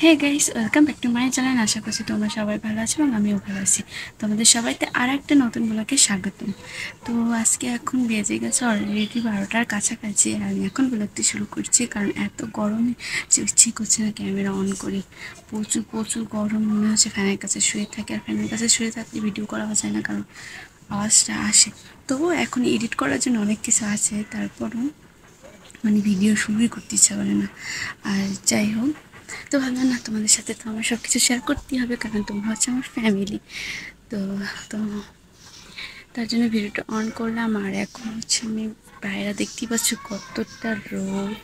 Hey guys, welcome back to my channel. আশা করছি তোমরা সবাই ভালো আছো এবং আমিও ভালো আছি। তোমাদের সবাইকে আর একটা নতুন ব্লগে স্বাগতম। তো আজকে এখন বেজে গেছে অলরেডি 12টার কাছাকাছি। আমি এখন ব্লগটি শুরু করছি কারণ এত গরমে ইচ্ছে করছে না ক্যামেরা অন করি। প্রচুর প্রচুর গরম, মনে হচ্ছে ফ্যানের কাছে শুয়ে থাকে। আর ফ্যানের কাছে শুয়ে থাকলে ভিডিও করা যায় না কারণ আওয়াজটা আসে। তবুও এখন এডিট করার জন্য অনেক কিছু আছে, তারপরও ভিডিও শুরুই করতে ইচ্ছা করে না। আর যাই হোক, তো ভাবলাম না তোমাদের সাথে তো আমার সব কিছু শেয়ার করতেই হবে কারণ তোমরা হচ্ছে আমার ফ্যামিলি। তো তো তার জন্য ভিডিওটা অন করলাম। আর এখন হচ্ছে আমি বাইরে দেখতেই পাচ্ছ কতটা রোদ।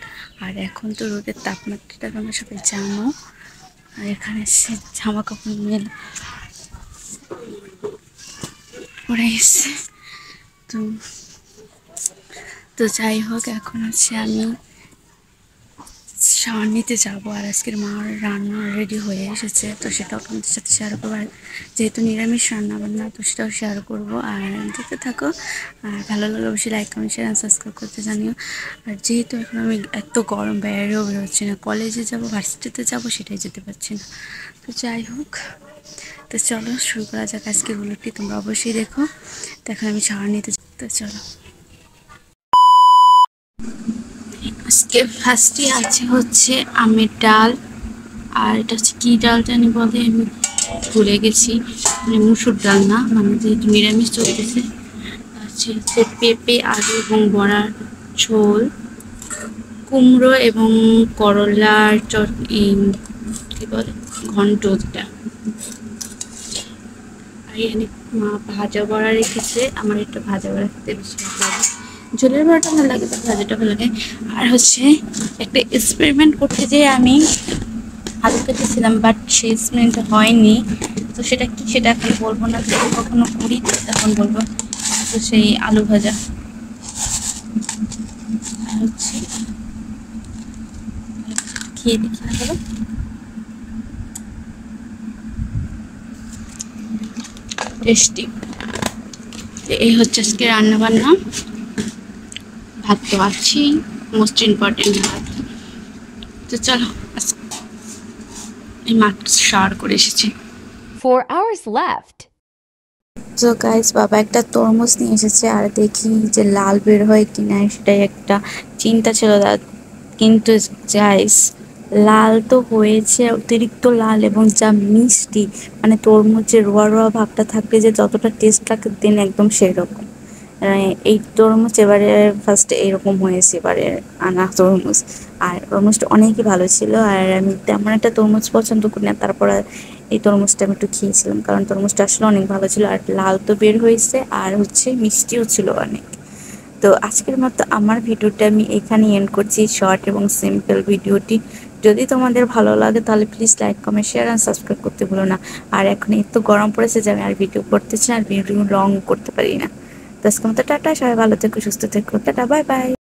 আর এখন তো রোদের তাপমাত্রাটা তোমরা সবাই জানো। আর এখানে সে জামা কাপড় মেলে পড়ে এসছে। তো তো যাই হোক, এখন হচ্ছে আমি শাওয়ার নিতে যাবো। আর আজকের মার রান্না রেডি হয়ে এসেছে, তো সেটাও তোমাদের সাথে শেয়ার করবো। আর যেহেতু নিরামিষ রান্না বান্না, তো সেটাও শেয়ার করবো। আর দেখতে থাকো। আর ভালো লাগলে অবশ্যই লাইক কমেন্ট শেয়ার আর সাবস্ক্রাইব করতে জানিও। আর যেহেতু এখন আমি এত গরম, বাইরেও বেরোচ্ছি না, কলেজে যাবো ভার্সিটিতে যাবো সেটাই যেতে পারছি না। তো যাই হোক, তো চলো শুরু করা যাক আজকের ব্লগটি। তোমরা অবশ্যই দেখো। তো এখন আমি শাওয়ার নিতে যাই, তো চলো। আজকে ফার্স্টে আছে হচ্ছে আমের ডাল। আর এটা হচ্ছে কী ডাল জানি বলে, আমি ভুলে গেছি। মুসুর ডাল না, যেহেতু নিরামিষ চলতেছে। হচ্ছে পেঁপে, আলু এবং বড়ার ঝোল, কুমড়ো এবং করলার কী বলে ঘন্ট যেটা। আর এখানে মা ভাজা বড়া রেখেছে। আমার একটু ভাজা বড়া খেতে বেশি ভালো লাগে। ঝোলের বড়াটা ভালো লাগে, তার ভাজাটা ভালো লাগে। আর হচ্ছে একটা এক্সপেরিমেন্ট করতে যেয়ে আমি আলু কেটেছিলাম, বাট সেই এক্সপেরিমেন্টটা হয়নি। তো সেটা কি, সেটা এখন বলবো না, যদি কখনো করি তখন বলবো। তো সেই আলু ভাজা হচ্ছে খেয়ে দেখি না বলো। টেস্টি। এই হচ্ছে আজকে রান্না বান্না। ভাত তো আছেই, মোস্ট ইম্পর্টেন্ট ভাত। তো চলো, এই মাত্র শাওয়ার করে এসেছি। 4 hours left. তো গাইস, বাবা একটা তরমুজ নিয়ে এসেছে। আর দেখি যে লাল বের হয় কিনা, সেটাই একটা চিন্তা ছিল। কিন্তু গাইস, লাল তো হয়েছে, অতিরিক্ত লাল এবং যা মিষ্টি। তরমুজের রোয়া রোয়া ভাবটা থাকলে যে যতটা টেস্ট লাগে দেন একদম সেই রকম। এই তরমুজ এবারে ফার্স্ট এইরকম হয়েছে এবারে আনা তরমুজ। আর তরমুজটা অনেকই ভালো ছিল। আর আমি তেমন একটা তরমুজ পছন্দ করি না, তারপর এই তরমুজটা আমি একটু খেয়েছিলাম কারণ তরমুজটা আসলে অনেক ভালো ছিল। আর লাল তো বের হয়েছে, আর হচ্ছে মিষ্টিও ছিল অনেক। তো আজকের মতো আমার ভিডিওটা আমি এখানে এন্ড করছি, শর্ট এবং সিম্পল ভিডিওটি। যদি তোমাদের ভালো লাগে তাহলে প্লিজ লাইক কমেন্ট শেয়ার আর সাবস্ক্রাইব করতে ভুলো না। আর এখন এত গরম পড়েছে যে আমি আর ভিডিও করতেছি না, আর ভিডিও লং করতে পারি না। তো আজকের মতো টাটা, সবাই ভালো থেকো, সুস্থ থেকো, টাটা, বাই বাই।